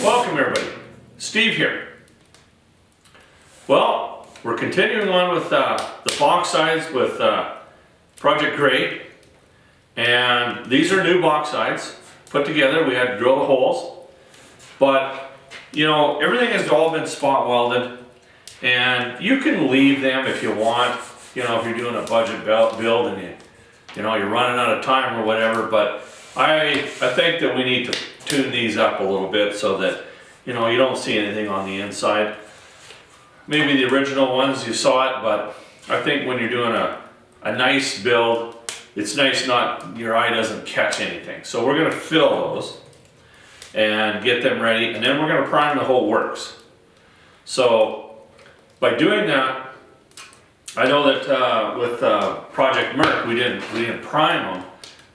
Welcome everybody, Steve here. Well, we're continuing on with the box sides with Project Gray, and these are new box sides put together. We had to drill the holes, but you know, everything has all been spot welded, and you can leave them if you want. You know, if you're doing a budget build and you're running out of time or whatever. But I think that we need to tune these up a little bit so that you don't see anything on the inside. Maybe the original ones you saw it, but I think when you're doing a nice build, it's nice your eye doesn't catch anything. So we're gonna fill those and get them ready, and then we're gonna prime the whole works. So by doing that, I know that with Project Merc, we didn't prime them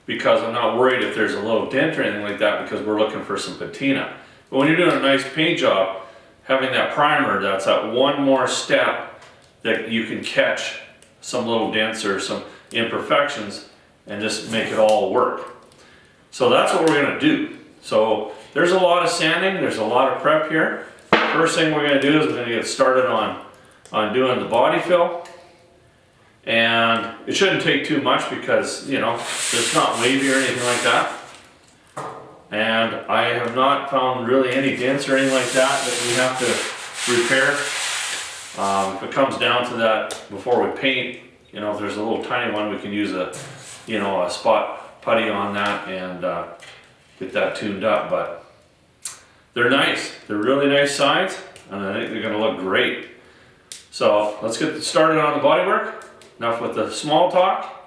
because I'm not worried if there's a little dent or anything like that, because we're looking for some patina. But when you're doing a nice paint job, having that primer, that's that one more step that you can catch some little dents or some imperfections and just make it all work. So that's what we're gonna do. So there's a lot of sanding, there's a lot of prep here. First thing we're gonna do is we're gonna get started on doing the body fill. And it shouldn't take too much because, it's not wavy or anything like that. And I have not found really any dents or anything like that we have to repair. If it comes down to that before we paint, if there's a little tiny one, we can use a spot putty on that and get that tuned up. But they're nice. They're really nice sides, and I think they're gonna look great. So let's get started on the bodywork. Enough with the small talk,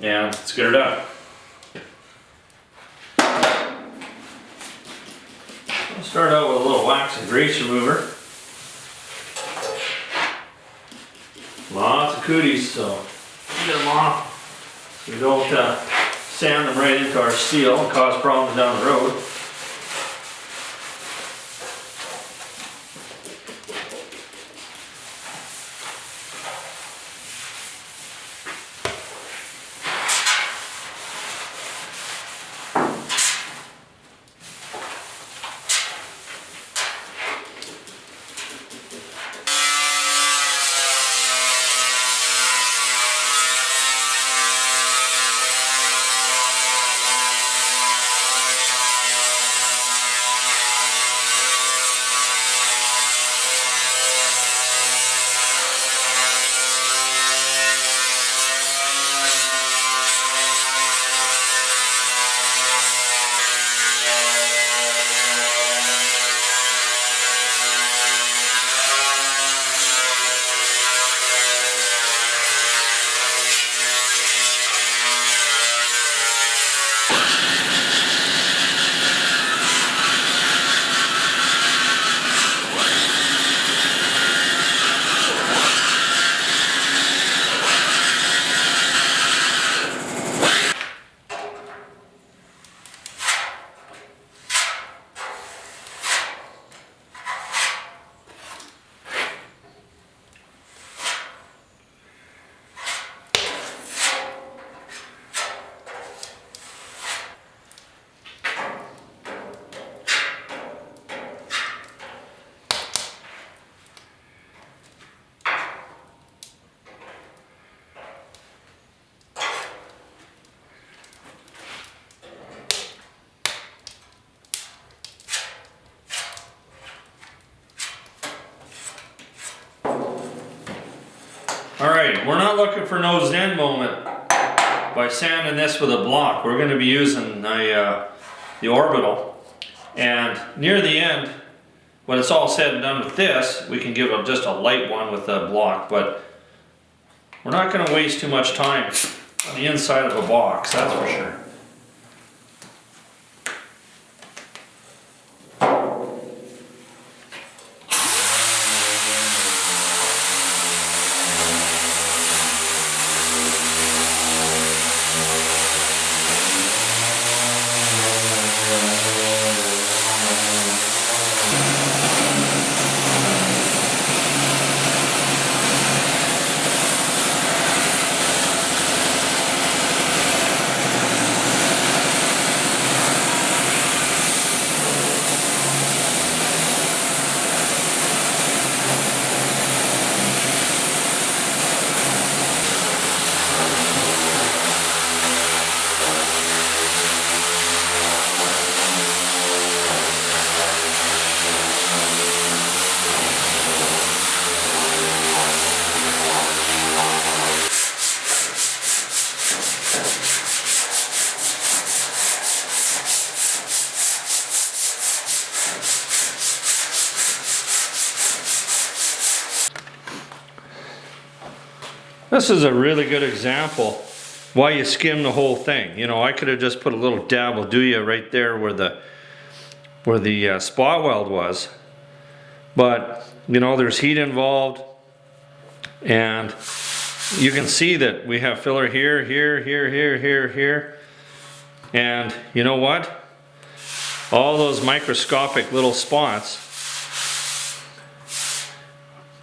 and let's get her done. I'll start out with a little wax and grease remover. Lots of cooties, so get them off so we don't sand them right into our steel and cause problems down the road. Alright, we're not looking for no zen moment by sanding this with a block. We're going to be using the orbital, and near the end, when it's all said and done with this, we can give just a light one with a block, but we're not going to waste too much time on the inside of a box, that's for sure. This is a really good example why you skim the whole thing. You know, I could have just put a little dab will do you right there where the spot weld was, but you know, there's heat involved, and you can see that we have filler here, here, here, here, here, here, and you know what? All those microscopic little spots,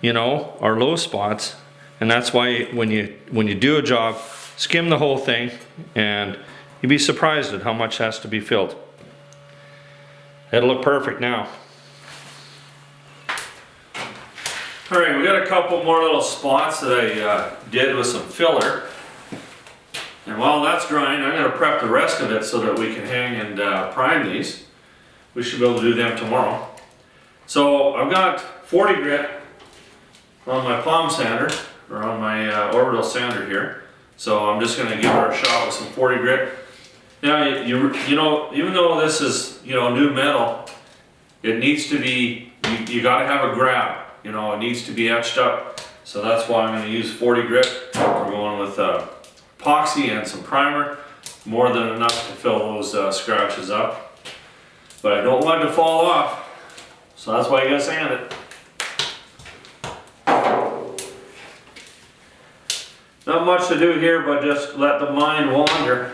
you know, are low spots, and that's why when you do a job, skim the whole thing, and you'd be surprised at how much has to be filled. It'll look perfect now. All right, we got a couple more little spots that I did with some filler. And while that's drying, I'm going to prep the rest of it so that we can hang and prime these. We should be able to do them tomorrow. So I've got 40 grit on my palm sander, or on my orbital sander here. So I'm just going to give her a shot with some 40 grit. Now, you know, even though this is, you know, new metal, it needs to be, you got to have a grab. You know, it needs to be etched up. So that's why I'm going to use 40 grit. We're going with epoxy and some primer. More than enough to fill those scratches up. But I don't want it to fall off. So that's why you got to sand it. Not much to do here, but just let the mind wander.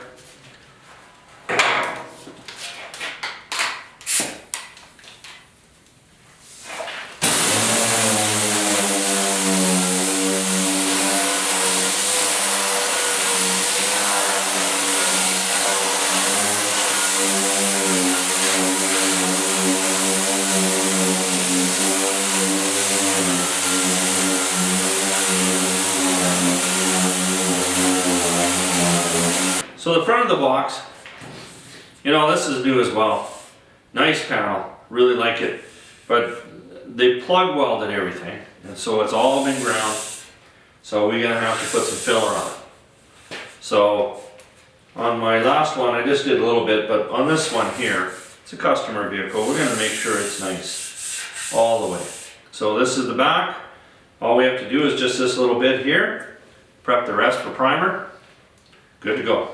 So the front of the box, you know, this is new as well. Nice panel, really like it. But they plug welded everything, and so it's all been ground. So we're gonna have to put some filler on it. So on my last one, I just did a little bit, but on this one here, it's a customer vehicle. We're gonna make sure it's nice all the way. So this is the back. All we have to do is just this little bit here. Prep the rest for primer. Good to go.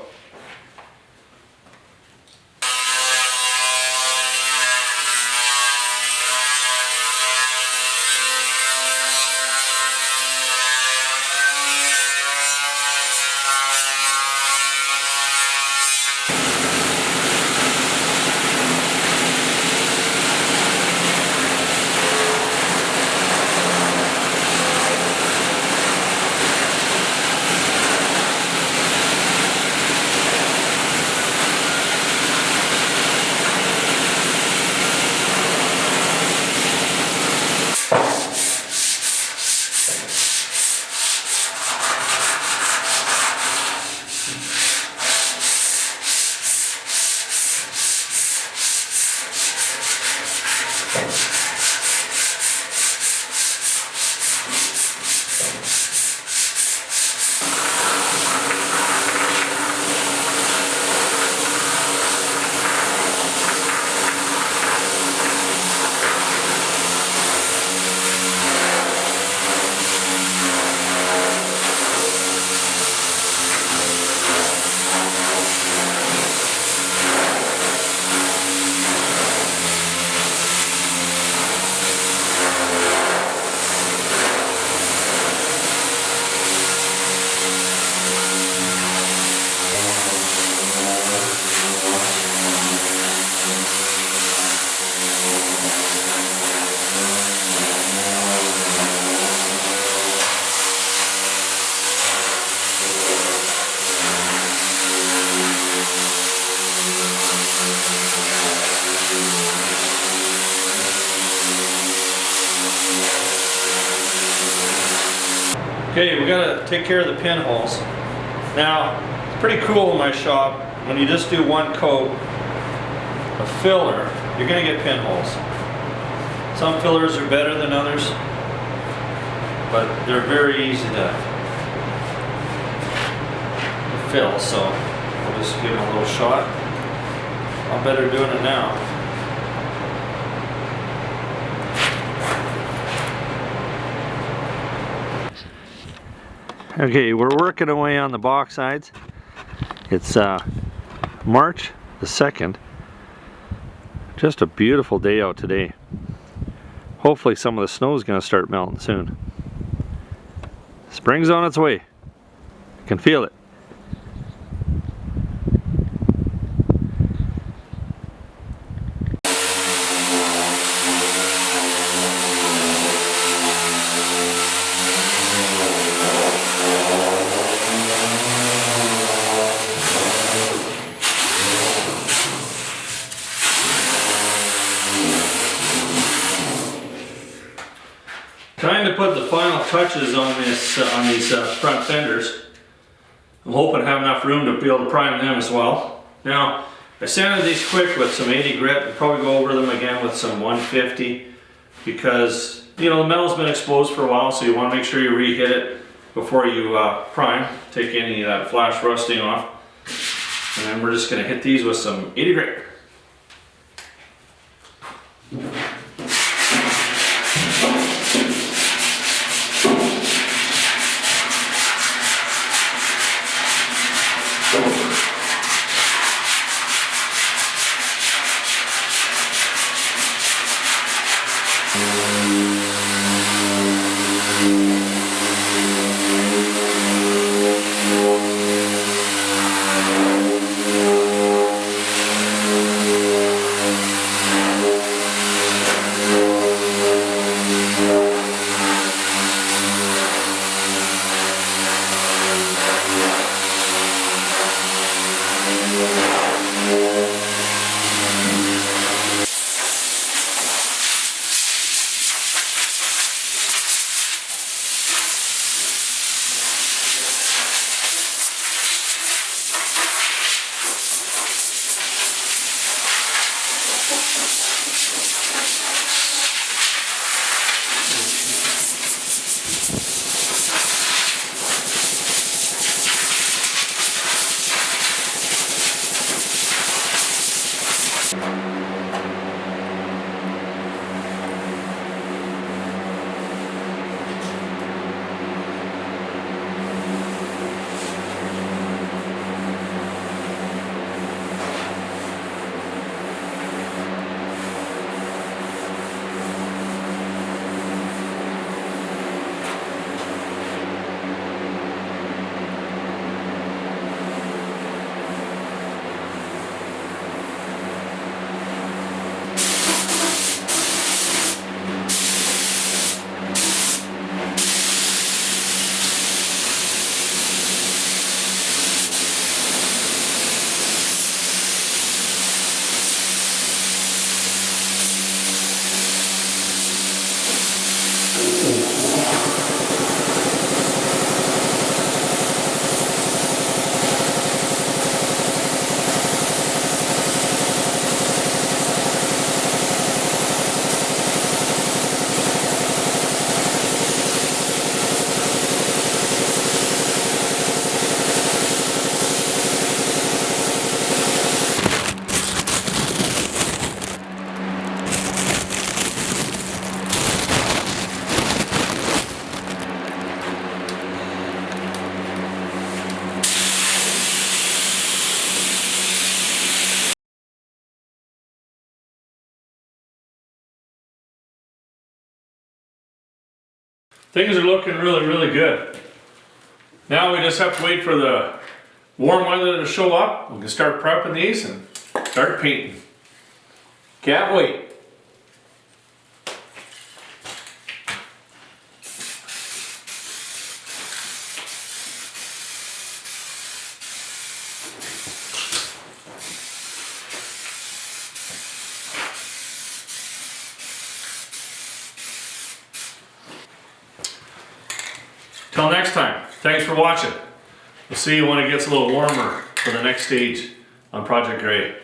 Okay, we gotta take care of the pinholes. Now, it's pretty cool in my shop, when you just do one coat of filler, you're gonna get pinholes. Some fillers are better than others, but they're very easy to fill, so I'll just give them a little shot. I'm better doing it now. Okay, we're working away on the box sides. It's March the 2nd. Just a beautiful day out today. Hopefully some of the snow is going to start melting soon. Spring's on its way. I can feel it. Time to put the final touches on this on these front fenders. I'm hoping to have enough room to be able to prime them as well. Now, I sanded these quick with some 80 grit. I'll probably go over them again with some 150 because, you know, the metal's been exposed for a while, so you want to make sure you re-hit it before you prime. Take any of that flash rusting off. And then we're just going to hit these with some 80 grit. Things are looking really, really good. Now we just have to wait for the warm weather to show up. We can start prepping these and start painting. Can't wait. Till next time, thanks for watching. We'll see you when it gets a little warmer for the next stage on Project Gray.